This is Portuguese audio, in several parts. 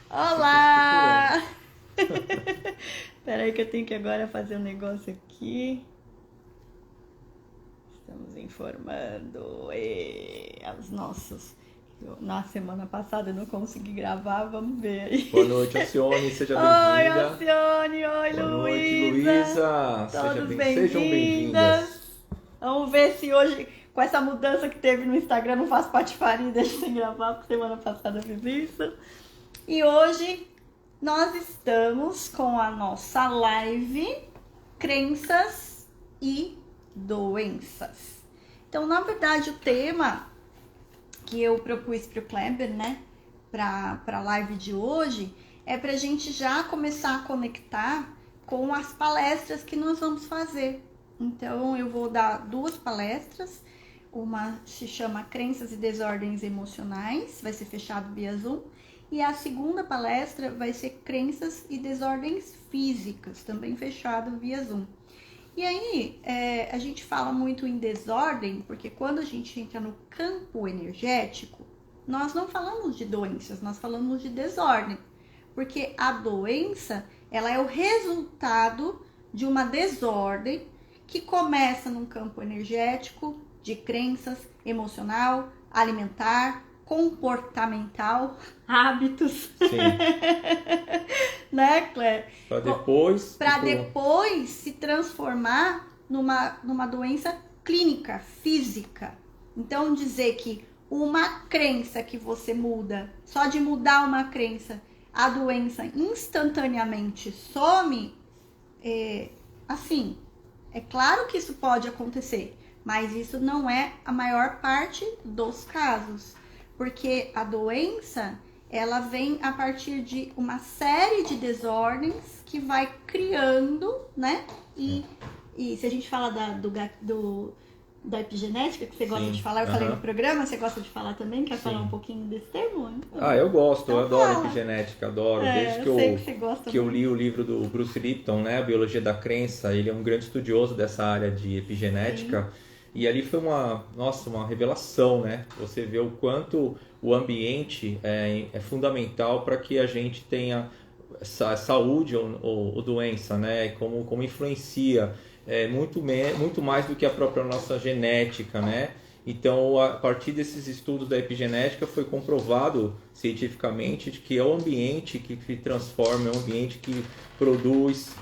Olá! Espera aí que eu tenho que agora fazer um negócio aqui. Estamos informando aos nossos... Na semana passada eu não consegui gravar, vamos ver aí. Boa noite, Alcione, seja Oi, bem-vinda. Alcione, oi, Boa noite, Luísa. Luísa. Todos Sejam bem-vindas. bem-vindas. Vamos ver se hoje, com essa mudança que teve no Instagram, não faço patifaria e deixo sem gravar, porque semana passada eu fiz isso. E hoje nós estamos com a nossa live Crenças e Doenças. Então, na verdade, o tema que eu propus para o Kleber, né, para a live de hoje, é para a gente já começar a conectar com as palestras que nós vamos fazer. Então, eu vou dar duas palestras. Uma se chama Crenças e Desordens Emocionais, vai ser fechado via Zoom. E a segunda palestra vai ser Crenças e Desordens Físicas, também fechado via Zoom. E aí, a gente fala muito em desordem, porque quando a gente entra no campo energético, nós não falamos de doenças, nós falamos de desordem. Porque a doença, ela é o resultado de uma desordem que começa num campo energético, de crenças, emocional, alimentar, comportamental, hábitos. Sim. Né, Claire? Para depois se transformar numa doença clínica, física. Então, dizer que uma crença que você muda, só de mudar uma crença, a doença instantaneamente some, assim, é claro que isso pode acontecer, mas isso não é a maior parte dos casos, porque a doença, ela vem a partir de uma série de desordens que vai criando, né? E se a gente fala da epigenética, que você gosta de falar, eu falei no programa, você gosta de falar também? Quer falar um pouquinho desse termo? Eu gosto, então eu adoro epigenética, adoro. Desde que eu li o livro do Bruce Lipton, né? A Biologia da Crença, ele é um grande estudioso dessa área de epigenética. Sim. E ali foi uma revelação, né? Você vê o quanto o ambiente é fundamental para que a gente tenha saúde ou doença, né? Como influencia muito mais do que a própria nossa genética, né? Então, a partir desses estudos da epigenética, foi comprovado cientificamente de que é o ambiente que transforma, é o ambiente que produz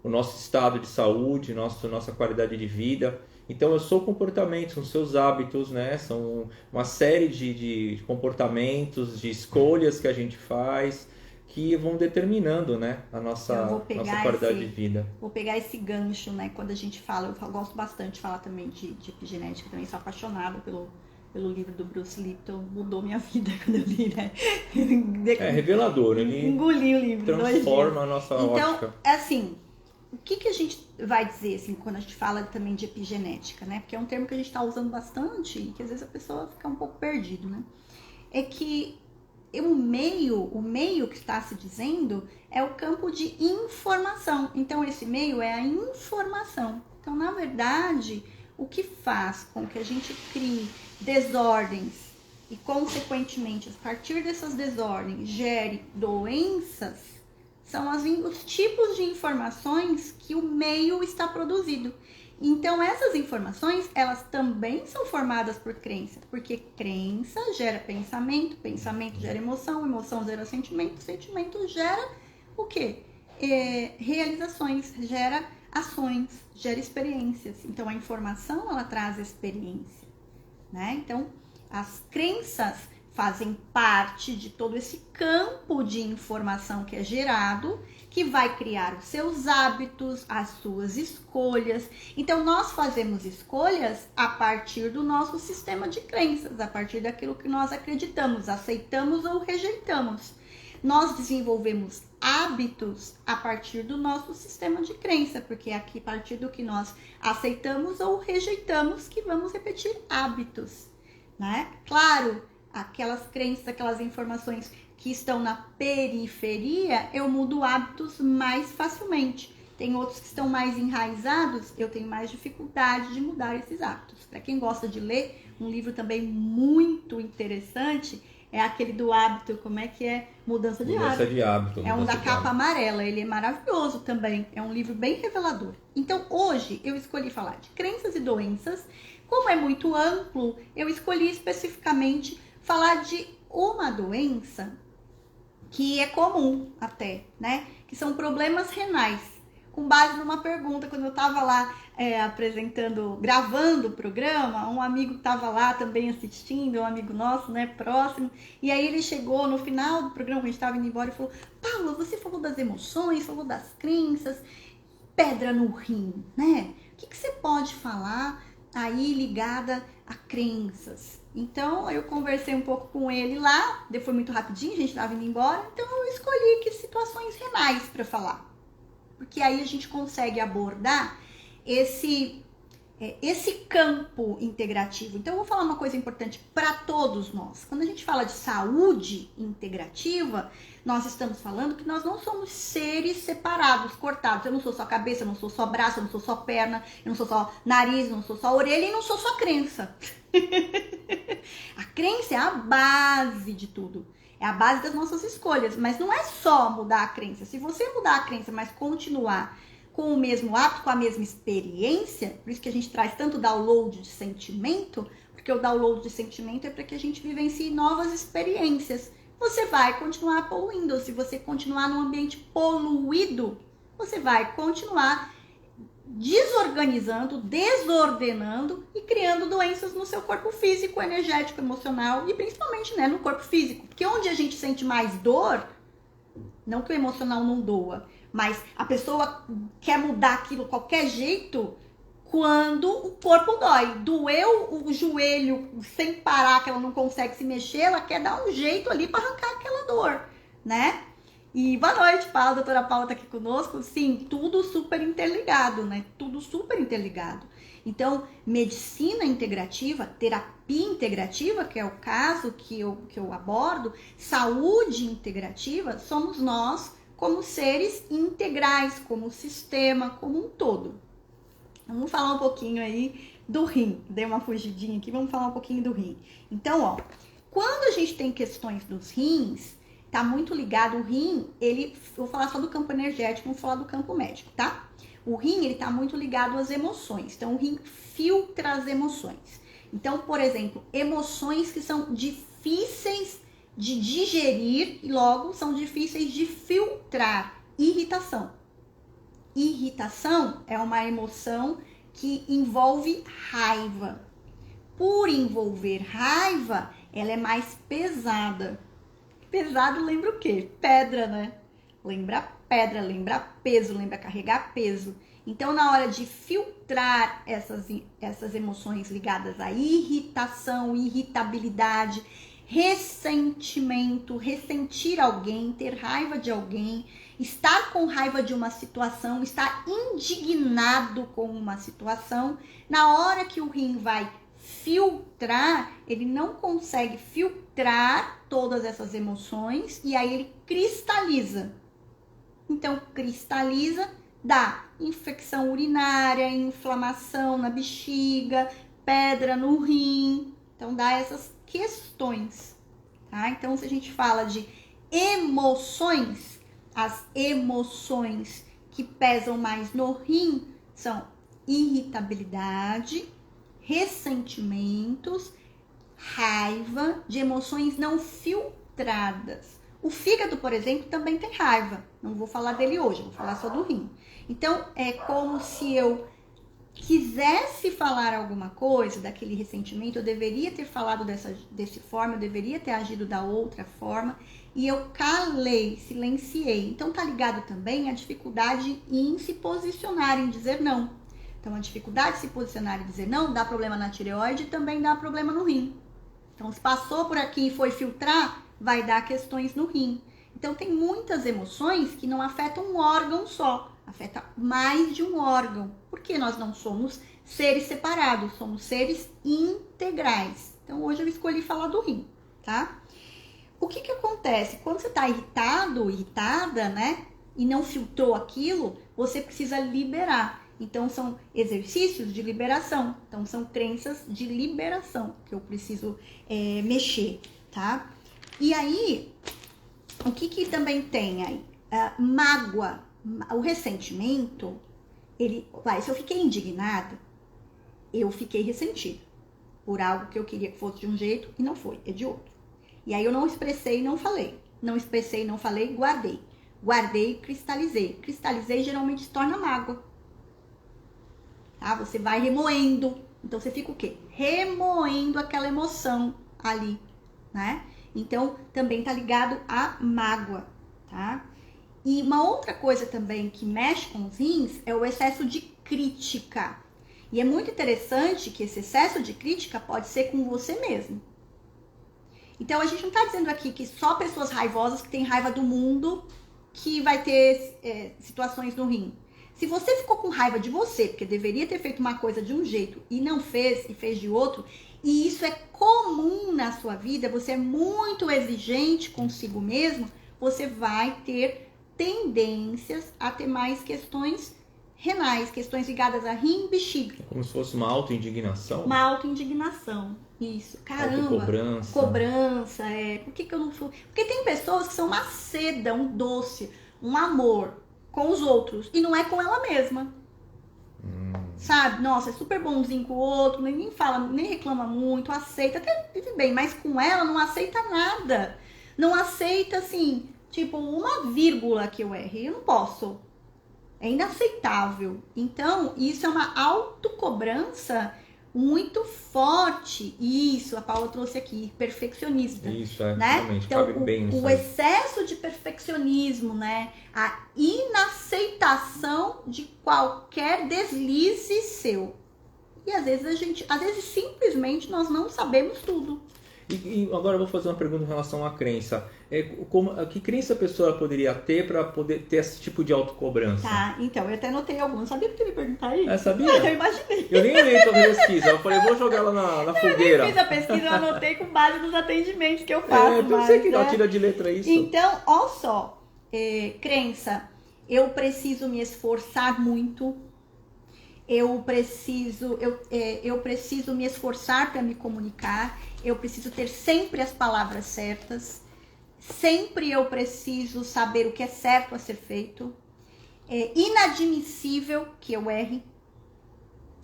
o nosso estado de saúde, nossa qualidade de vida. Então, são comportamentos, são seus hábitos, né? São uma série de comportamentos, de escolhas que a gente faz, que vão determinando, né, a nossa qualidade de vida. Vou pegar esse gancho, né? Quando a gente fala, eu gosto bastante de falar também de epigenética, também sou apaixonada pelo livro do Bruce Lipton, mudou minha vida quando eu li, né? É revelador, ele engoli o livro, transforma a nossa ótica. Então, assim, o que a gente vai dizer, assim, quando a gente fala também de epigenética, né? Porque é um termo que a gente está usando bastante e que às vezes a pessoa fica um pouco perdido, né? É que o meio que está se dizendo é o campo de informação. Então, esse meio é a informação. Então, na verdade, o que faz com que a gente crie desordens e, consequentemente, a partir dessas desordens, gere doenças, são os tipos de informações que o meio está produzindo. Então, essas informações, elas também são formadas por crença, porque crença gera pensamento, pensamento gera emoção, emoção gera sentimento, sentimento gera o quê? Realizações, gera ações, gera experiências. Então, a informação, ela traz experiência, né? Então, as crenças fazem parte de todo esse campo de informação que é gerado, que vai criar os seus hábitos, as suas escolhas. Então, nós fazemos escolhas a partir do nosso sistema de crenças, a partir daquilo que nós acreditamos, aceitamos ou rejeitamos. Nós desenvolvemos hábitos a partir do nosso sistema de crença, porque é aqui a partir do que nós aceitamos ou rejeitamos que vamos repetir hábitos, né? Claro, aquelas crenças, aquelas informações que estão na periferia, eu mudo hábitos mais facilmente. Tem outros que estão mais enraizados, eu tenho mais dificuldade de mudar esses hábitos. Para quem gosta de ler, um livro também muito interessante É aquele do hábito, como é que é? Mudança de hábito. É um da capa amarela, ele é maravilhoso também. É um livro bem revelador. Então, hoje, eu escolhi falar de crenças e doenças. Como é muito amplo, eu escolhi especificamente falar de uma doença que é comum até, né? Que são problemas renais. Com base numa pergunta, quando eu estava lá gravando o programa, um amigo estava lá também assistindo, um amigo nosso, né, próximo, e aí ele chegou no final do programa, quando a gente estava indo embora, e falou: Paula, você falou das emoções, falou das crenças, pedra no rim, né? O que você pode falar aí ligada a crenças? Então, eu conversei um pouco com ele lá, foi muito rapidinho, a gente estava indo embora, então eu escolhi aqui situações renais para falar. Porque aí a gente consegue abordar esse campo integrativo. Então, eu vou falar uma coisa importante para todos nós. Quando a gente fala de saúde integrativa, nós estamos falando que nós não somos seres separados, cortados. Eu não sou só cabeça, eu não sou só braço, eu não sou só perna, eu não sou só nariz, eu não sou só orelha e não sou só crença. A crença é a base de tudo. É a base das nossas escolhas, mas não é só mudar a crença. Se você mudar a crença, mas continuar com o mesmo hábito, com a mesma experiência, por isso que a gente traz tanto download de sentimento, porque o download de sentimento é para que a gente vivencie novas experiências. Você vai continuar poluindo. Se você continuar num ambiente poluído, você vai continuar desorganizando, desordenando e criando doenças no seu corpo físico, energético, emocional e principalmente, né, no corpo físico. Porque onde a gente sente mais dor, não que o emocional não doa, mas a pessoa quer mudar aquilo de qualquer jeito quando o corpo dói. Doeu o joelho sem parar, que ela não consegue se mexer, ela quer dar um jeito ali para arrancar aquela dor, né? E boa noite, Paula, a doutora Paula tá aqui conosco. Sim, tudo super interligado, né? Tudo super interligado. Então, medicina integrativa, terapia integrativa, que é o caso que eu abordo, saúde integrativa, somos nós como seres integrais, como sistema, como um todo. Vamos falar um pouquinho aí do rim. Dei uma fugidinha aqui, vamos falar um pouquinho do rim. Então, ó, quando a gente tem questões dos rins, tá muito ligado, o rim, vou falar só do campo energético, vou falar do campo médico, tá? O rim, ele tá muito ligado às emoções, então o rim filtra as emoções. Então, por exemplo, emoções que são difíceis de digerir e logo são difíceis de filtrar. Irritação. Irritação é uma emoção que envolve raiva. Por envolver raiva, ela é mais pesada. Pesado lembra o quê? Pedra, né? Lembra pedra, lembra peso, lembra carregar peso. Então, na hora de filtrar essas emoções ligadas à irritação, irritabilidade, ressentimento, ressentir alguém, ter raiva de alguém, estar com raiva de uma situação, estar indignado com uma situação, na hora que o rim vai filtrar, ele não consegue filtrar todas essas emoções e aí ele cristaliza. Então, cristaliza, dá infecção urinária, inflamação na bexiga, pedra no rim. Então, dá essas questões, tá? Então, se a gente fala de emoções, as emoções que pesam mais no rim são irritabilidade, ressentimentos, raiva, de emoções não filtradas. O fígado, por exemplo, também tem raiva. Não vou falar dele hoje, vou falar só do rim. Então, é como se eu quisesse falar alguma coisa daquele ressentimento, eu deveria ter falado dessa forma, eu deveria ter agido da outra forma, e eu calei, silenciei. Então, tá ligado também a dificuldade em se posicionar, em dizer não. Então, a dificuldade de se posicionar e dizer não dá problema na tireoide e também dá problema no rim. Então, se passou por aqui e foi filtrar, vai dar questões no rim. Então, tem muitas emoções que não afetam um órgão só, afeta mais de um órgão, porque nós não somos seres separados, somos seres integrais. Então, hoje eu escolhi falar do rim, tá? O que acontece? Quando você tá irritado, irritada, né, e não filtrou aquilo, você precisa liberar. Então, são exercícios de liberação. Então, são crenças de liberação que eu preciso mexer, tá? E aí, o que também tem aí? Mágoa, o ressentimento, se eu fiquei indignada, eu fiquei ressentida por algo que eu queria que fosse de um jeito e não foi, é de outro. E aí eu não expressei e não falei. Não expressei e não falei, guardei. Guardei e cristalizei. Cristalizei geralmente se torna mágoa. Tá? Você vai remoendo. Então você fica o quê? Remoendo aquela emoção ali, né? Então também tá ligado à mágoa, tá? E uma outra coisa também que mexe com os rins é o excesso de crítica. E é muito interessante que esse excesso de crítica pode ser com você mesmo. Então a gente não tá dizendo aqui que só pessoas raivosas que têm raiva do mundo que vai ter situações no rim. Se você ficou com raiva de você, porque deveria ter feito uma coisa de um jeito e não fez, e fez de outro, e isso é comum na sua vida, você é muito exigente consigo mesmo, você vai ter tendências a ter mais questões renais, questões ligadas a rim e bexiga. Como se fosse uma autoindignação? Uma autoindignação, isso. Caramba, cobrança, por que eu não sou... Porque tem pessoas que são uma seda, um doce, um amor com os outros, e não é com ela mesma. Sabe? Nossa, é super bonzinho com o outro, nem fala, nem reclama muito, aceita, até vive bem, mas com ela não aceita nada. Não aceita, assim, tipo, uma vírgula que eu errei, eu não posso. É inaceitável. Então, isso é uma autocobrança muito forte. Isso, a Paula trouxe aqui, perfeccionista. Isso, né? realmente, então, cabe bem nisso. O excesso de perfeccionismo, né? A inaceitação de qualquer deslize seu. E às vezes simplesmente nós não sabemos tudo. E agora eu vou fazer uma pergunta em relação à crença. Que crença a pessoa poderia ter para poder ter esse tipo de autocobrança? Tá, então, eu até anotei alguns. Sabia que tu ia me perguntar isso? Sabia? Eu imaginei. Eu nem olhei pra pesquisa. Eu falei, vou jogar ela na fogueira. Eu nem fiz a pesquisa, eu anotei com base nos atendimentos que eu faço. Eu não sei que não tira de letra isso. Então, olha só. Crença. Eu preciso me esforçar muito. Eu preciso me esforçar para me comunicar. Eu preciso ter sempre as palavras certas. Sempre eu preciso saber o que é certo a ser feito. É inadmissível que eu erre.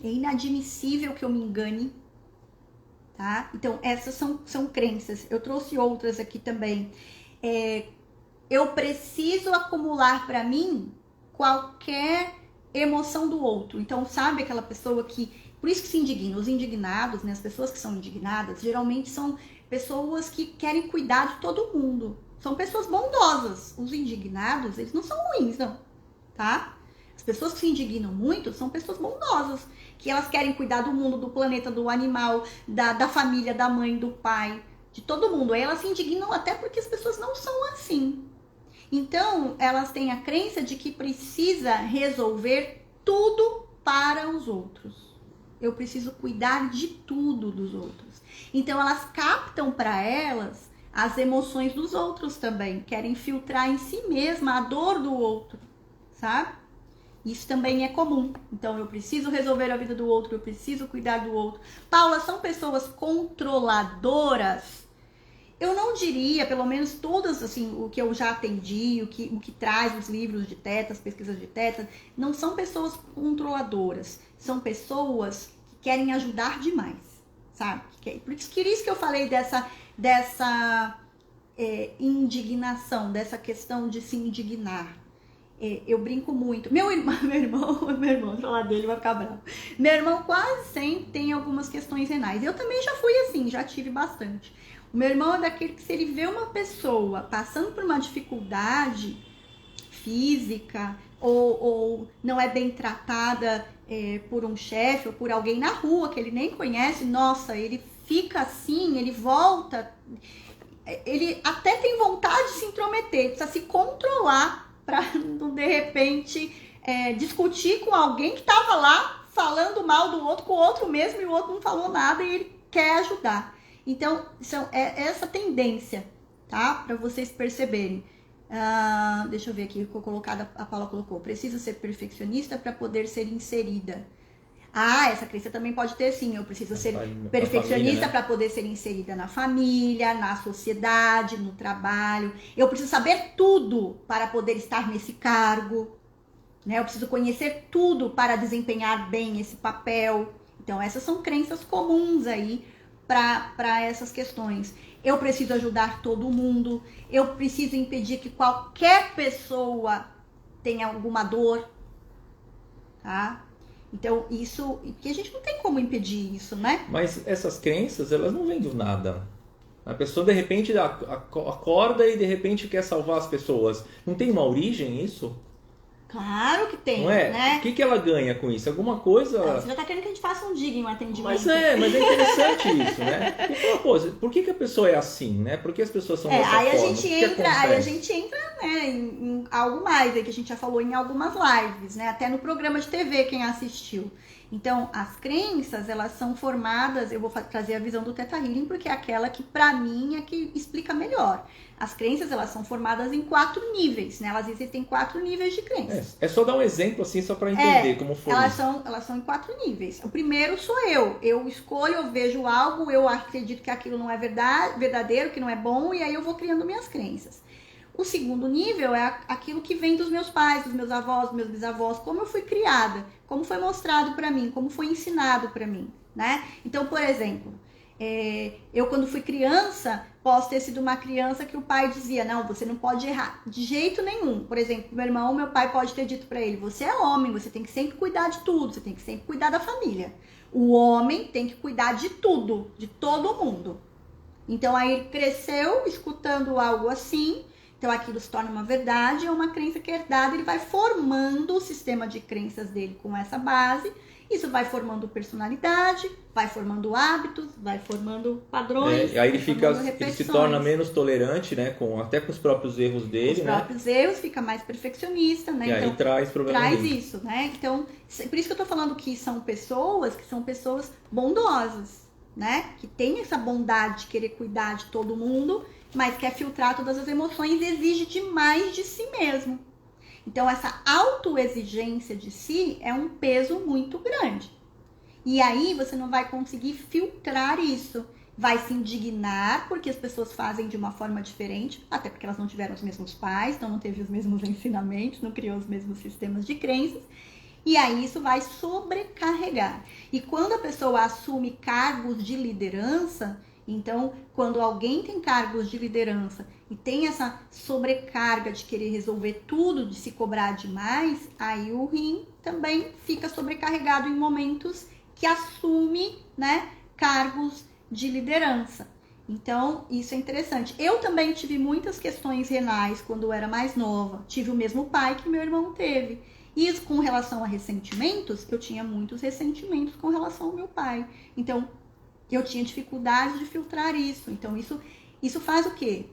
É inadmissível que eu me engane. Tá? Então, essas são crenças. Eu trouxe outras aqui também. Eu preciso acumular para mim qualquer emoção do outro. Então, sabe aquela pessoa que... Por isso que se indigna. Os indignados, né? As pessoas que são indignadas, geralmente são pessoas que querem cuidar de todo mundo. São pessoas bondosas. Os indignados, eles não são ruins, não. Tá? As pessoas que se indignam muito são pessoas bondosas. Que elas querem cuidar do mundo, do planeta, do animal, da família, da mãe, do pai, de todo mundo. Aí elas se indignam até porque as pessoas não são assim. Então, elas têm a crença de que precisa resolver tudo para os outros. Eu preciso cuidar de tudo dos outros. Então, elas captam para elas as emoções dos outros também. Querem filtrar em si mesma a dor do outro, sabe? Isso também é comum. Então, eu preciso resolver a vida do outro, eu preciso cuidar do outro. Paula, são pessoas controladoras? Eu não diria, pelo menos todas, assim, o que eu já atendi, o que traz os livros de Theta, as pesquisas de Theta, não são pessoas controladoras. São pessoas que querem ajudar demais, sabe? Por isso que eu falei dessa indignação, dessa questão de se indignar. Eu brinco muito. Meu irmão, falar dele vai ficar bravo. Meu irmão quase sempre tem algumas questões renais. Eu também já fui assim, já tive bastante. O meu irmão é daquele que, se ele vê uma pessoa passando por uma dificuldade física ou não é bem tratada por um chefe ou por alguém na rua que ele nem conhece, nossa, ele fica assim, ele volta, ele até tem vontade de se intrometer, precisa se controlar para não, de repente, discutir com alguém que estava lá falando mal do outro, com o outro mesmo, e o outro não falou nada e ele quer ajudar. Então, essa tendência, tá? Para vocês perceberem. Deixa eu ver aqui, a Paula colocou. Precisa ser perfeccionista para poder ser inserida. Essa crença também pode ter, sim. Eu preciso ser perfeccionista, né? Para poder ser inserida na família, na sociedade, no trabalho. Eu preciso saber tudo para poder estar nesse cargo, né? Eu preciso conhecer tudo para desempenhar bem esse papel. Então, essas são crenças comuns aí para essas questões. Eu preciso ajudar todo mundo. Eu preciso impedir que qualquer pessoa tenha alguma dor, tá? Então, isso... que a gente não tem como impedir isso, né? Mas essas crenças, elas não vêm do nada. A pessoa, de repente, acorda e, de repente, quer salvar as pessoas. Não tem uma origem isso? Claro que tem, não é? Né? O que ela ganha com isso? Alguma coisa... Você já tá querendo que a gente faça um digno atendimento. Mas é interessante isso, né? Por que a pessoa é assim, né? Por que as pessoas são dessa forma? Aí a gente entra, né, em algo mais, aí que a gente já falou em algumas lives, né? Até no programa de TV, quem assistiu. Então, as crenças, elas são formadas, eu vou trazer a visão do Theta Healing, porque é aquela que, pra mim, é que explica melhor. As crenças, elas são formadas em 4 níveis, né? Elas existem 4 níveis de crenças. É só dar um exemplo, assim, só para entender como foi. Elas são em 4 níveis. O primeiro sou eu. Eu escolho, eu vejo algo, eu acredito que aquilo não é verdadeiro, que não é bom, e aí eu vou criando minhas crenças. O segundo nível é aquilo que vem dos meus pais, dos meus avós, dos meus bisavós, como eu fui criada, como foi mostrado para mim, como foi ensinado para mim, né? Então, por exemplo, eu quando fui criança, posso ter sido uma criança que o pai dizia, não, você não pode errar de jeito nenhum. Por exemplo, meu pai pode ter dito para ele, você é homem, você tem que sempre cuidar de tudo, você tem que sempre cuidar da família. O homem tem que cuidar de tudo, de todo mundo. Então, aí ele cresceu escutando algo assim. Então, aquilo se torna uma verdade, é uma crença que é herdada, ele vai formando o sistema de crenças dele com essa base, isso vai formando personalidade, vai formando hábitos, vai formando padrões. E aí ele se torna menos tolerante, né, até com os próprios erros dele, os próprios erros, fica mais perfeccionista, né? E então, aí traz problema. Traz isso, né? Então, por isso que eu tô falando que são pessoas bondosas, né? Que tem essa bondade de querer cuidar de todo mundo, mas quer filtrar todas as emoções e exige demais de si mesmo. Então, essa autoexigência de si é um peso muito grande. E aí, você não vai conseguir filtrar isso. Vai se indignar porque as pessoas fazem de uma forma diferente, até porque elas não tiveram os mesmos pais, então não teve os mesmos ensinamentos, não criou os mesmos sistemas de crenças. E aí, isso vai sobrecarregar. E quando a pessoa assume cargos de liderança... Então, quando alguém tem cargos de liderança e tem essa sobrecarga de querer resolver tudo, de se cobrar demais, aí o rim também fica sobrecarregado em momentos que assume, né, cargos de liderança. Então, isso é interessante. Eu também tive muitas questões renais quando eu era mais nova. Tive o mesmo pai que meu irmão teve. E com relação a ressentimentos, eu tinha muitos ressentimentos com relação ao meu pai. Então, eu tinha dificuldade de filtrar isso. Então, isso faz o quê?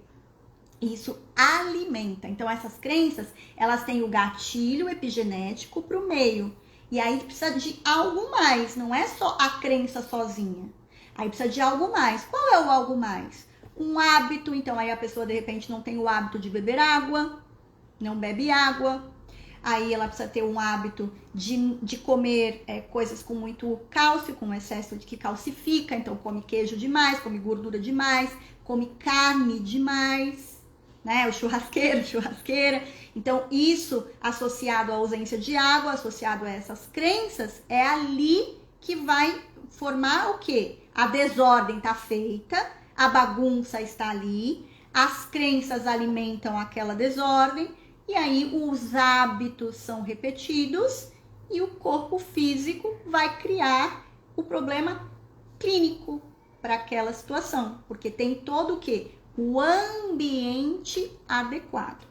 Isso alimenta. Então, essas crenças, elas têm o gatilho epigenético para o meio. E aí precisa de algo mais. Não é só a crença sozinha. Aí precisa de algo mais. Qual é o algo mais? Um hábito. Então, aí a pessoa, de repente, não tem o hábito de beber água. Não bebe água. Aí ela precisa ter um hábito de comer coisas com muito cálcio, com excesso de que calcifica. Então, come queijo demais, come gordura demais, come carne demais, né? O churrasqueira. Então, isso associado à ausência de água, associado a essas crenças, é ali que vai formar o quê? A desordem está feita, a bagunça está ali, as crenças alimentam aquela desordem, e aí os hábitos são repetidos e o corpo físico vai criar o problema clínico para aquela situação, porque tem todo o quê? O ambiente adequado.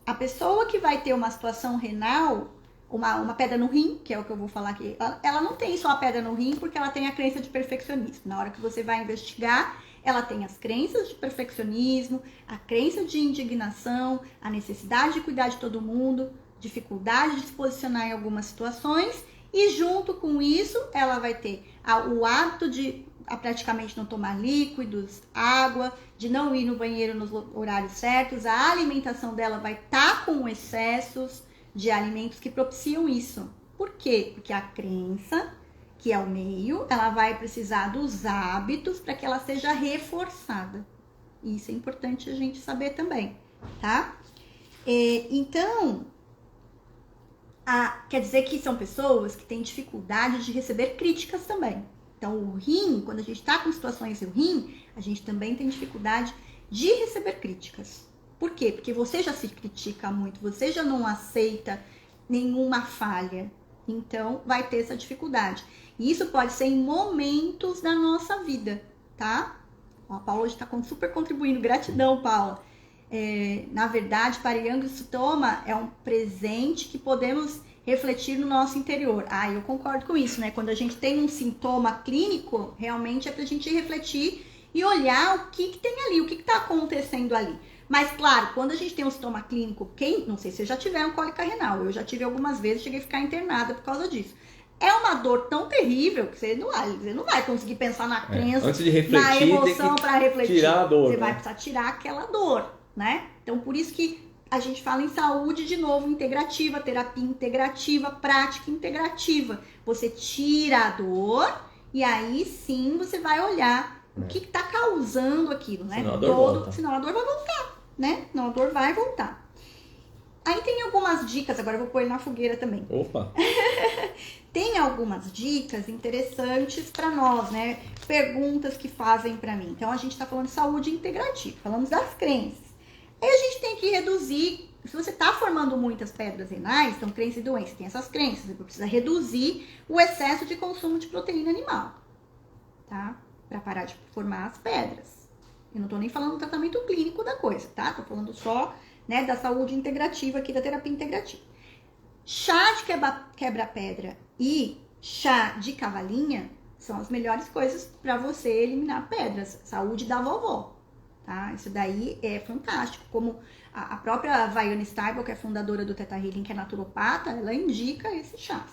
A pessoa que vai ter uma situação renal, uma pedra no rim, que é o que eu vou falar aqui, ela não tem só a pedra no rim porque ela tem a crença de perfeccionismo. Na hora que você vai investigar, ela tem as crenças de perfeccionismo, a crença de indignação, a necessidade de cuidar de todo mundo, dificuldade de se posicionar em algumas situações, e junto com isso, ela vai ter o hábito de praticamente não tomar líquidos, água, de não ir no banheiro nos horários certos, a alimentação dela vai estar com excessos de alimentos que propiciam isso. Por quê? Porque a crença que é o meio, ela vai precisar dos hábitos para que ela seja reforçada. Isso é importante a gente saber também, tá? Então, quer dizer que são pessoas que têm dificuldade de receber críticas também. Então, o rim, quando a gente está com situações do rim, a gente também tem dificuldade de receber críticas. Por quê? Porque você já se critica muito, você já não aceita nenhuma falha. Então, vai ter essa dificuldade. E isso pode ser em momentos da nossa vida, tá? A Paula hoje está super contribuindo. Gratidão, Paula. Na verdade, para Yang, o sintoma é um presente que podemos refletir no nosso interior. Eu concordo com isso, né? Quando a gente tem um sintoma clínico, realmente é para a gente refletir e olhar o que tem ali, o que está acontecendo ali. Mas, claro, quando a gente tem um sintoma clínico, não sei se vocês já tiveram cólica renal, eu já tive algumas vezes, cheguei a ficar internada por causa disso. É uma dor tão terrível que você não vai conseguir pensar na crença, antes de refletir, na emoção para refletir. Tirar a dor, você vai precisar tirar aquela dor, né? Então, por isso que a gente fala em saúde, de novo, integrativa, terapia integrativa, prática integrativa. Você tira a dor e aí sim você vai olhar o que está causando aquilo, né? Senão a dor volta. Senão a dor vai voltar, né? Senão a dor vai voltar. Aí tem algumas dicas, agora eu vou pôr ele na fogueira também. Opa! Tem algumas dicas interessantes para nós, né? Perguntas que fazem para mim. Então, a gente está falando de saúde integrativa, falamos das crenças. Aí a gente tem que reduzir, se você está formando muitas pedras renais, então crença e doença, tem essas crenças, você precisa reduzir o excesso de consumo de proteína animal, tá? Para parar de formar as pedras. Eu não tô nem falando do tratamento clínico da coisa, tá? Tô falando só, né, da saúde integrativa aqui, da terapia integrativa. Chá de quebra-pedra e chá de cavalinha são as melhores coisas para você eliminar pedras. Saúde da vovó, tá? Isso daí é fantástico. Como a própria Vaiana Steibel, que é fundadora do Theta Healing, que é naturopata, ela indica esse chá.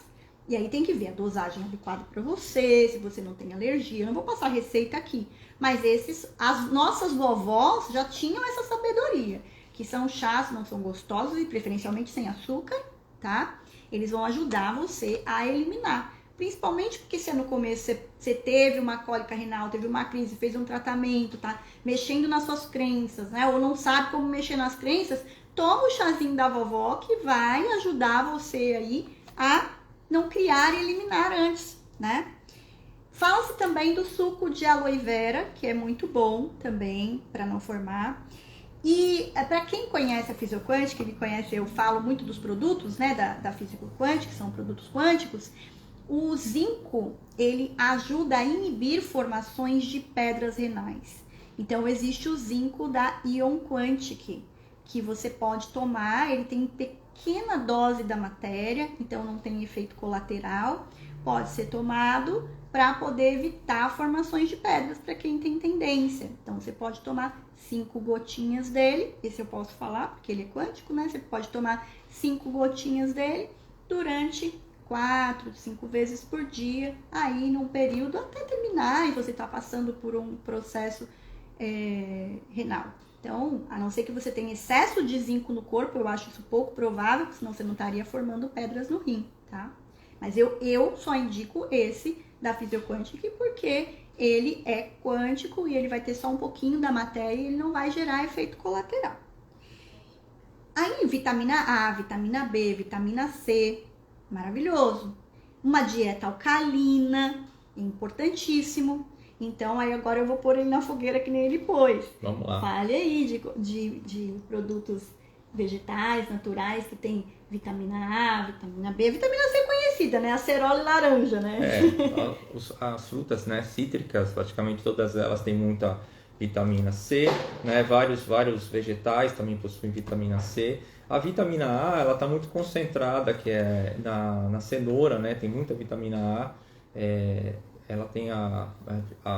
E aí tem que ver a dosagem adequada para você, se você não tem alergia. Eu não vou passar receita aqui, mas as nossas vovós já tinham essa sabedoria, que são chás, não são gostosos e preferencialmente sem açúcar, tá? Eles vão ajudar você a eliminar. Principalmente porque se no começo você teve uma cólica renal, teve uma crise, fez um tratamento, tá mexendo nas suas crenças, né? Ou não sabe como mexer nas crenças, toma o chazinho da vovó que vai ajudar você aí a não criar e eliminar antes, né? Fala-se também do suco de aloe vera, que é muito bom também para não formar. E para quem conhece a Fisioquântica, ele conhece, eu falo muito dos produtos, né, da Fisioquântica, que são produtos quânticos. O zinco, ele ajuda a inibir formações de pedras renais. Então, existe o zinco da Ion Quantic, que você pode tomar, ele tem pequena dose da matéria, então não tem efeito colateral, pode ser tomado para poder evitar formações de pedras para quem tem tendência. Então, você pode tomar 5 gotinhas dele, esse eu posso falar, porque ele é quântico, né? Você pode tomar 5 gotinhas dele durante 4, 5 vezes por dia, aí num período até terminar e você está passando por um processo renal. Então, a não ser que você tenha excesso de zinco no corpo, eu acho isso pouco provável, senão você não estaria formando pedras no rim, tá? Mas eu só indico esse da Fisioquântica porque ele é quântico e ele vai ter só um pouquinho da matéria e ele não vai gerar efeito colateral. Aí, vitamina A, vitamina B, vitamina C, maravilhoso. Uma dieta alcalina, importantíssimo. Então, aí agora eu vou pôr ele na fogueira que nem ele pôs. Vamos lá. Fale aí de produtos vegetais, naturais, que tem vitamina A, vitamina B. Vitamina C é conhecida, né? Acerola e laranja, né? As frutas, né, cítricas, praticamente todas elas têm muita vitamina C, né? Vários vegetais também possuem vitamina C. A vitamina A, ela está muito concentrada, que é na cenoura, né? Tem muita vitamina A. Ela tem a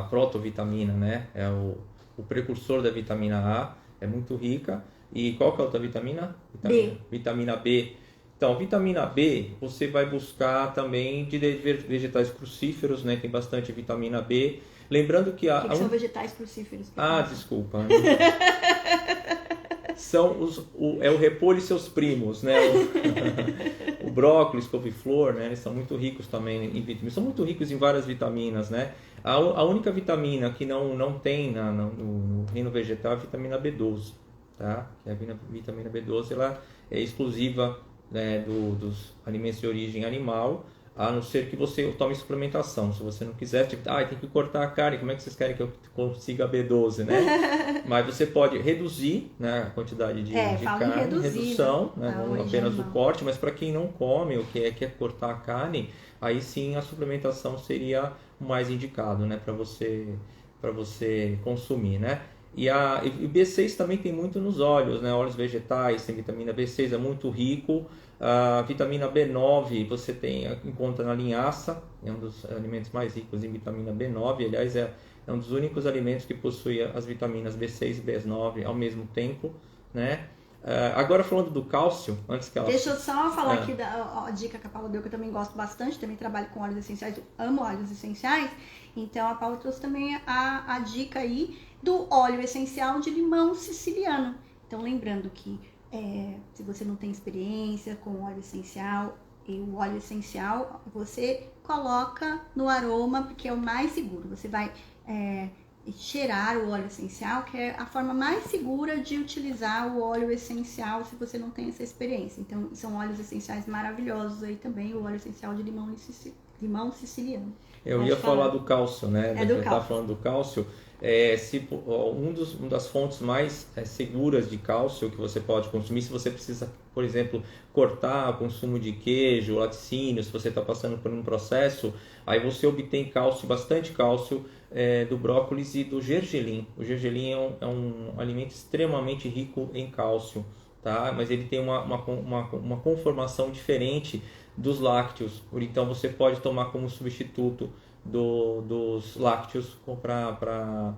protovitamina, né? É o precursor da vitamina A, é muito rica. E qual que é a outra vitamina? B. Vitamina B. Então, vitamina B, você vai buscar também de vegetais crucíferos, né? Tem bastante vitamina B. Lembrando que O que são vegetais crucíferos? Desculpa. São o repolho e seus primos, né? O O brócolis, couve-flor, né? Eles são muito ricos também em vitaminas. São muito ricos em várias vitaminas, né? A única vitamina que não tem no reino vegetal é a vitamina B12, tá? A vitamina B12 ela é exclusiva, né, dos alimentos de origem animal, a não ser que você tome suplementação. Se você não quiser, tipo, tem que cortar a carne, como é que vocês querem que eu consiga B12, né? Mas você pode reduzir, né, a quantidade de carne, redução, né, não apenas o corte, mas para quem não come ou quer cortar a carne, aí sim a suplementação seria o mais indicado, né, para você consumir, né? E B6 também tem muito nos óleos, né? Óleos vegetais, tem vitamina B6, é muito rico. A vitamina B9 você encontra na linhaça, é um dos alimentos mais ricos em vitamina B9. Aliás, é um dos únicos alimentos que possui as vitaminas B6 e B9 ao mesmo tempo, né? Agora falando do cálcio, antes que ela... Deixa eu só falar aqui da dica que a Paula deu, que eu também gosto bastante, também trabalho com óleos essenciais, eu amo óleos essenciais, então a Paula trouxe também a dica aí do óleo essencial de limão siciliano. Então lembrando que se você não tem experiência com óleo essencial, o óleo essencial você coloca no aroma, porque é o mais seguro, você vai... cheirar o óleo essencial, que é a forma mais segura de utilizar o óleo essencial se você não tem essa experiência. Então, são óleos essenciais maravilhosos aí também, o óleo essencial de limão siciliano. Eu ia falar do cálcio, né? Eu estava falando do cálcio. Uma das fontes mais seguras de cálcio que você pode consumir, se você precisa, por exemplo, cortar o consumo de queijo, laticínio, se você está passando por um processo, aí você obtém cálcio, bastante cálcio, do brócolis e do gergelim. O gergelim é um alimento extremamente rico em cálcio, tá? Mas ele tem uma conformação diferente dos lácteos, então você pode tomar como substituto dos lácteos para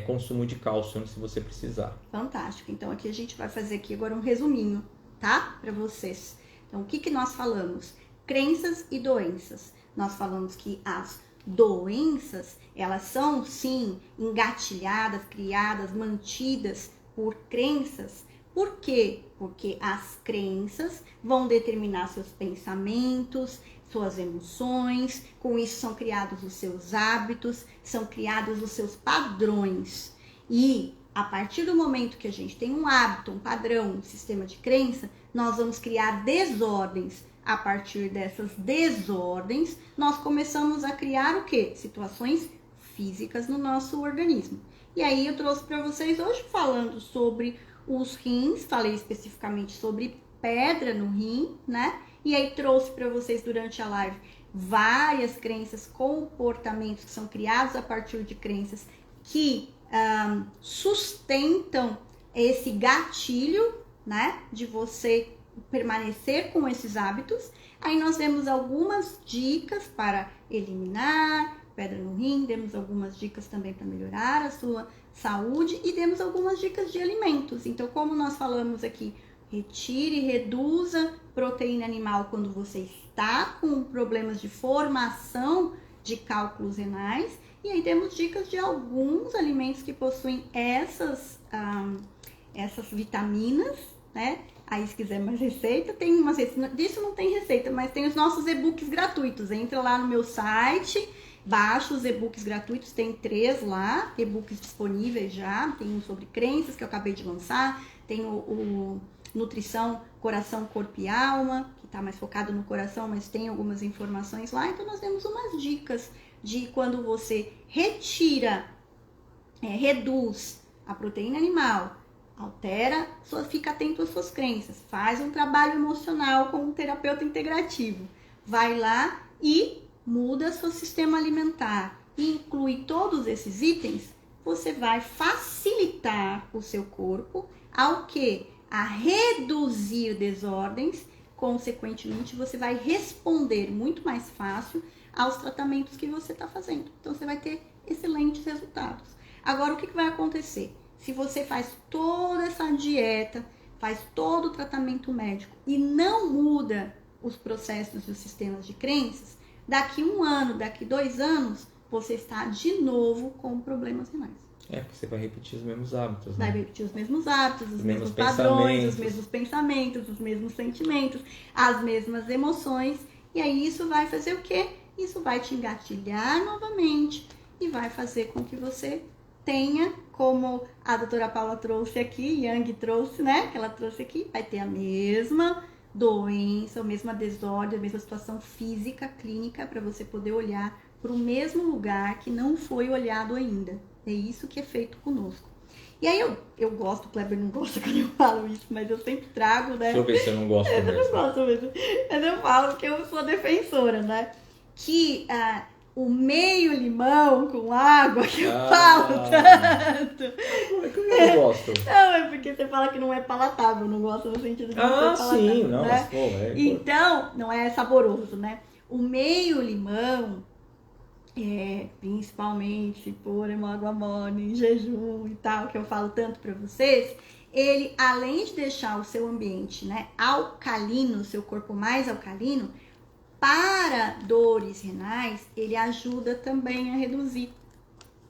consumo de cálcio, se você precisar. Fantástico. Então aqui a gente vai fazer aqui agora um resuminho, tá? Para vocês. Então o que nós falamos? Crenças e doenças. Nós falamos que as doenças, elas são sim engatilhadas, criadas, mantidas por crenças. Por quê? Porque as crenças vão determinar seus pensamentos, suas emoções, com isso são criados os seus hábitos, são criados os seus padrões. E a partir do momento que a gente tem um hábito, um padrão, um sistema de crença, nós vamos criar desordens. A partir dessas desordens, nós começamos a criar o quê? Situações físicas no nosso organismo. E aí eu trouxe para vocês hoje falando sobre os rins, falei especificamente sobre pedra no rim, né? E aí trouxe para vocês durante a live várias crenças, comportamentos que são criados a partir de crenças que sustentam esse gatilho, né? De você permanecer com esses hábitos. Aí nós demos algumas dicas para eliminar pedra no rim, demos algumas dicas também para melhorar a sua saúde e demos algumas dicas de alimentos. Então, como nós falamos aqui, retire, reduza proteína animal quando você está com problemas de formação de cálculos renais. E aí temos dicas de alguns alimentos que possuem essas vitaminas, né? Aí se quiser mais receita, tem umas receitas, disso não tem receita, mas tem os nossos e-books gratuitos. Entra lá no meu site, baixa os e-books gratuitos, tem 3 lá, e-books disponíveis já. Tem um sobre crenças que eu acabei de lançar, tem o Nutrição, Coração, Corpo e Alma, que está mais focado no coração, mas tem algumas informações lá. Então nós temos umas dicas de quando você retira, reduz a proteína animal, altera, fica atento às suas crenças, faz um trabalho emocional com um terapeuta integrativo, vai lá e muda seu sistema alimentar e inclui todos esses itens, você vai facilitar o seu corpo ao quê? A reduzir desordens, consequentemente você vai responder muito mais fácil aos tratamentos que você está fazendo. Então você vai ter excelentes resultados. Agora o que vai acontecer? Se você faz toda essa dieta, faz todo o tratamento médico e não muda os processos e os sistemas de crenças, daqui 1 ano, daqui 2 anos, você está de novo com problemas renais. Porque você vai repetir os mesmos hábitos, né? Vai repetir os mesmos hábitos, os mesmos padrões, os mesmos pensamentos, os mesmos sentimentos, as mesmas emoções. E aí isso vai fazer o quê? Isso vai te engatilhar novamente e vai fazer com que você tenha, como a doutora Paula trouxe aqui, Yang trouxe, né? Que ela trouxe aqui, vai ter a mesma doença, a mesma desordem, a mesma situação física, clínica, para você poder olhar para o mesmo lugar que não foi olhado ainda. É isso que é feito conosco. E aí eu gosto, o Kleber não gosta quando eu falo isso, mas eu sempre trago, né? Deixa eu ver se eu não gosto mesmo. Eu não gosto mesmo. Mas eu falo que eu sou defensora, né? Que o meio limão com água, que eu falo tanto. É que eu não gosto. Não, é porque você fala que não é palatável, não gosta no sentido de não ser palatável. Sim, não, né? mas pô, Então, não é saboroso, né? O meio limão, principalmente se for uma água morna, em jejum e tal, que eu falo tanto pra vocês, ele, além de deixar o seu ambiente, né, alcalino, o seu corpo mais alcalino, para dores renais, ele ajuda também a reduzir,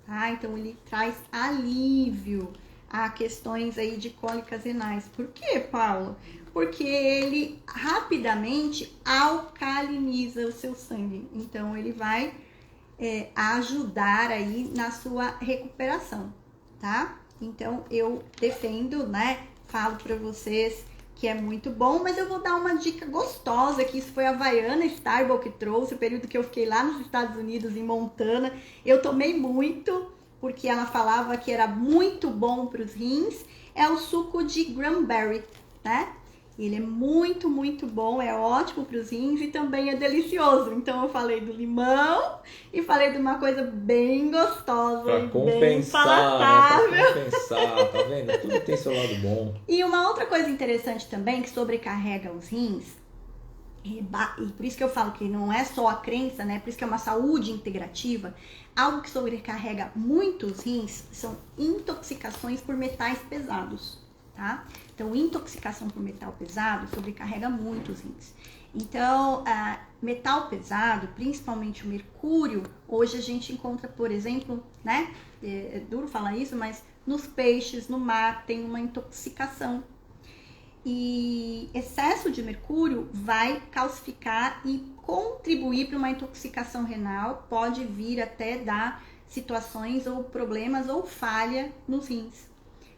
tá? Então, ele traz alívio a questões aí de cólicas renais. Por quê, Paula? Porque ele rapidamente alcaliniza o seu sangue. Então, ele vai ajudar aí na sua recuperação, tá? Então, eu defendo, né? Falo pra vocês que é muito bom, mas eu vou dar uma dica gostosa, que isso foi a Vaiana Starbuck que trouxe, o período que eu fiquei lá nos Estados Unidos, em Montana. Eu tomei muito, porque ela falava que era muito bom para os rins. É o suco de cranberry, né? Ele é muito, muito bom, é ótimo para os rins e também é delicioso. Então eu falei do limão e falei de uma coisa bem gostosa pra e compensar, bem palatável. Pra compensar, tá vendo? Tudo tem seu lado bom. E uma outra coisa interessante também, que sobrecarrega os rins, e por isso que eu falo que não é só a crença, né? Por isso que é uma saúde integrativa. Algo que sobrecarrega muito os rins são intoxicações por metais pesados, tá? Então, intoxicação por metal pesado sobrecarrega muito os rins. Então, metal pesado, principalmente o mercúrio, hoje a gente encontra, por exemplo, né? É duro falar isso, mas nos peixes, no mar, tem uma intoxicação. E excesso de mercúrio vai calcificar e contribuir para uma intoxicação renal, pode vir até dar situações ou problemas ou falha nos rins.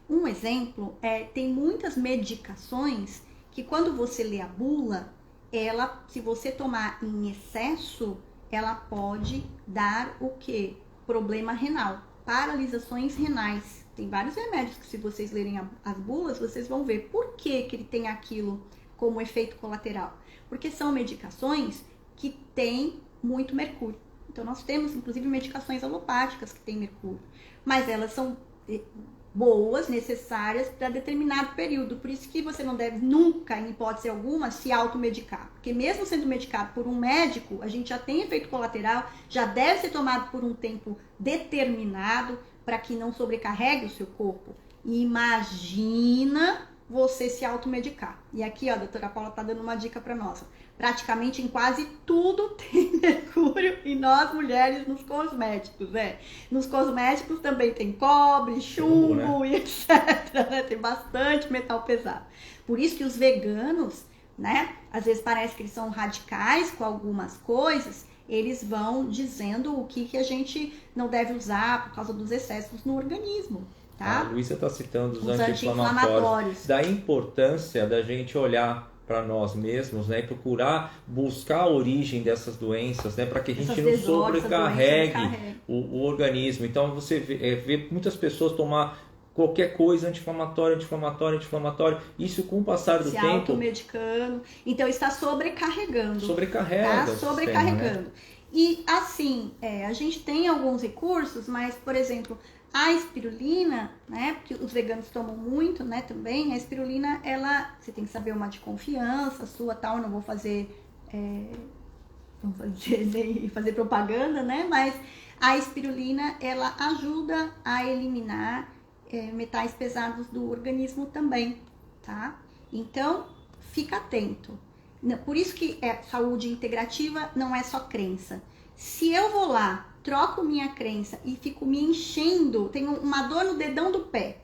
Um exemplo tem muitas medicações que quando você lê a bula, ela, se você tomar em excesso, ela pode dar o quê? Problema renal, paralisações renais. Tem vários remédios que se vocês lerem as bulas, vocês vão ver por que ele tem aquilo como efeito colateral. Porque são medicações que têm muito mercúrio. Então nós temos inclusive medicações alopáticas que têm mercúrio, mas elas são boas, necessárias para determinado período. Por isso que você não deve nunca, em hipótese alguma, se automedicar. Porque mesmo sendo medicado por um médico, a gente já tem efeito colateral, já deve ser tomado por um tempo determinado para que não sobrecarregue o seu corpo. E imagina você se automedicar. E aqui, ó, a doutora Paula tá dando uma dica para nós. Praticamente em quase tudo tem mercúrio e nós mulheres nos cosméticos, Nos cosméticos também tem cobre, chumbo e etc, né? Tem bastante metal pesado. Por isso que os veganos, né? Às vezes parece que eles são radicais com algumas coisas, eles vão dizendo o que a gente não deve usar por causa dos excessos no organismo. Tá? A Luísa está citando os anti-inflamatórios. Da importância da gente olhar para nós mesmos, né, e procurar buscar a origem dessas doenças, né, para que a gente não sobrecarregue o organismo. Então você vê muitas pessoas tomar qualquer coisa anti-inflamatório, isso com o passar do tempo... Se automedicando. Então está sobrecarregando. Sobrecarrega. Tá? Sobrecarregando. Né? E assim, a gente tem alguns recursos, mas, por exemplo, a espirulina, né, porque os veganos tomam muito, né, também, a espirulina, você tem que saber uma de confiança sua, tal, eu não vou fazer propaganda, né, mas a espirulina, ela ajuda a eliminar metais pesados do organismo também, tá? Então, fica atento. Por isso que saúde integrativa não é só crença. Se eu vou lá troco minha crença e fico me enchendo, tenho uma dor no dedão do pé,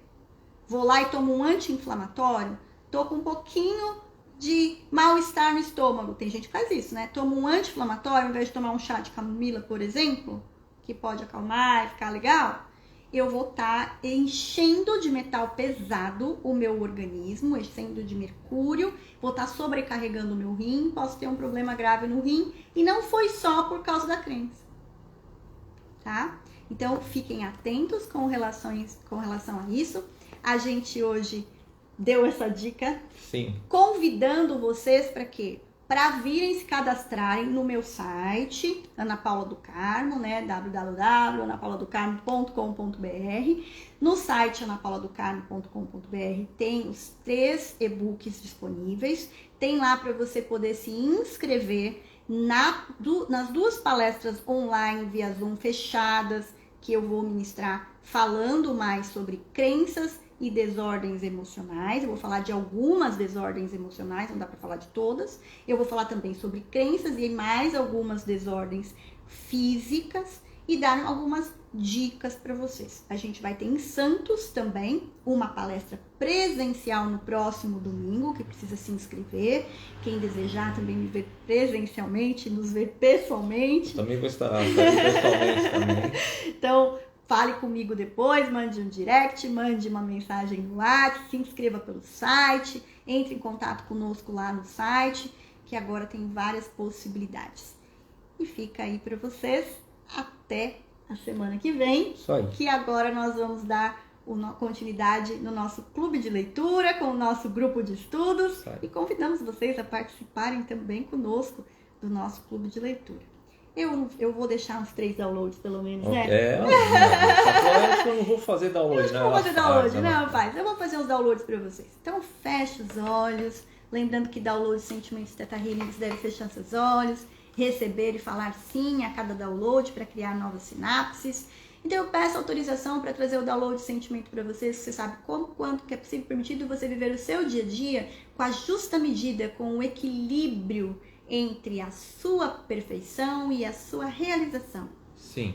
vou lá e tomo um anti-inflamatório, tô com um pouquinho de mal-estar no estômago, tem gente que faz isso, né? Toma um anti-inflamatório ao invés de tomar um chá de camomila, por exemplo, que pode acalmar e ficar legal, eu vou estar enchendo de metal pesado o meu organismo, enchendo de mercúrio, vou estar sobrecarregando o meu rim, posso ter um problema grave no rim, e não foi só por causa da crença, tá? Então, fiquem atentos com relação a isso. A gente hoje deu essa dica, sim, convidando vocês para quê? Para virem se cadastrarem no meu site, Ana Paula do Carmo, né? www.anapauladocarmo.com.br. No site anapauladocarmo.com.br tem os 3 e-books disponíveis. Tem lá para você poder se inscrever nas 2 palestras online via Zoom fechadas que eu vou ministrar falando mais sobre crenças e desordens emocionais. Eu vou falar de algumas desordens emocionais, não dá para falar de todas. Eu vou falar também sobre crenças e mais algumas desordens físicas e dar algumas dicas para vocês. A gente vai ter em Santos também uma palestra presencial no próximo domingo, que precisa se inscrever. Quem desejar também me ver presencialmente, nos ver pessoalmente. Também vou estar pessoalmente também. Então, fale comigo depois, mande um direct, mande uma mensagem no WhatsApp, se inscreva pelo site, entre em contato conosco lá no site, que agora tem várias possibilidades. E fica aí para vocês até a semana que vem, que agora nós vamos dar continuidade no nosso clube de leitura, com o nosso grupo de estudos, e convidamos vocês a participarem também conosco do nosso clube de leitura. Eu vou deixar uns 3 downloads, pelo menos, né? Eu não vou fazer download, né? Eu vou fazer download, não, faz. Eu vou fazer os downloads para vocês. Então, feche os olhos. Lembrando que download de sentimentos Theta Healing, você deve fechar seus olhos, receber e falar sim a cada download para criar novas sinapses. Então, eu peço autorização para trazer o download de sentimento para vocês, que você sabe como, quanto que é possível e permitido você viver o seu dia a dia com a justa medida, com o equilíbrio entre a sua perfeição e a sua realização. Sim.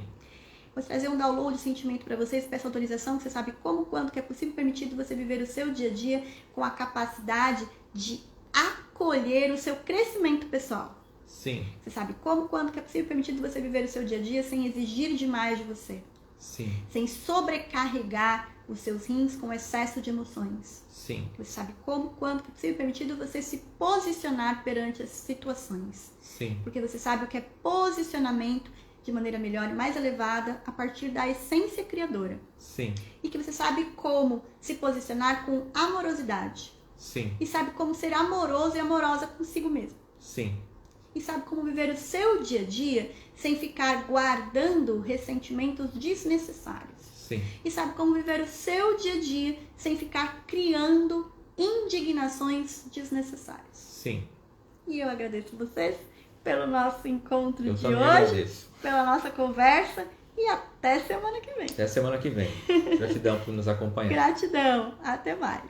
Vou trazer um download de sentimento para vocês, peço autorização, que você sabe como, quando que é possível e permitido você viver o seu dia a dia com a capacidade de acolher o seu crescimento pessoal. Sim. Você sabe como, quando que é possível e permitido você viver o seu dia a dia sem exigir demais de você. Sim. Sem sobrecarregar os seus rins com excesso de emoções. Sim. Você sabe como, quando que é possível e permitido você se posicionar perante as situações. Sim. Porque você sabe o que é posicionamento de maneira melhor e mais elevada a partir da essência criadora. Sim. E que você sabe como se posicionar com amorosidade. Sim. E sabe como ser amoroso e amorosa consigo mesmo. Sim. E sabe como viver o seu dia a dia sem ficar guardando ressentimentos desnecessários. Sim. E sabe como viver o seu dia a dia sem ficar criando indignações desnecessárias. Sim. E eu agradeço vocês pelo nosso encontro eu de também hoje, agradeço. Pela nossa conversa e até semana que vem. Até semana que vem. Gratidão por nos acompanhar. Gratidão. Até mais.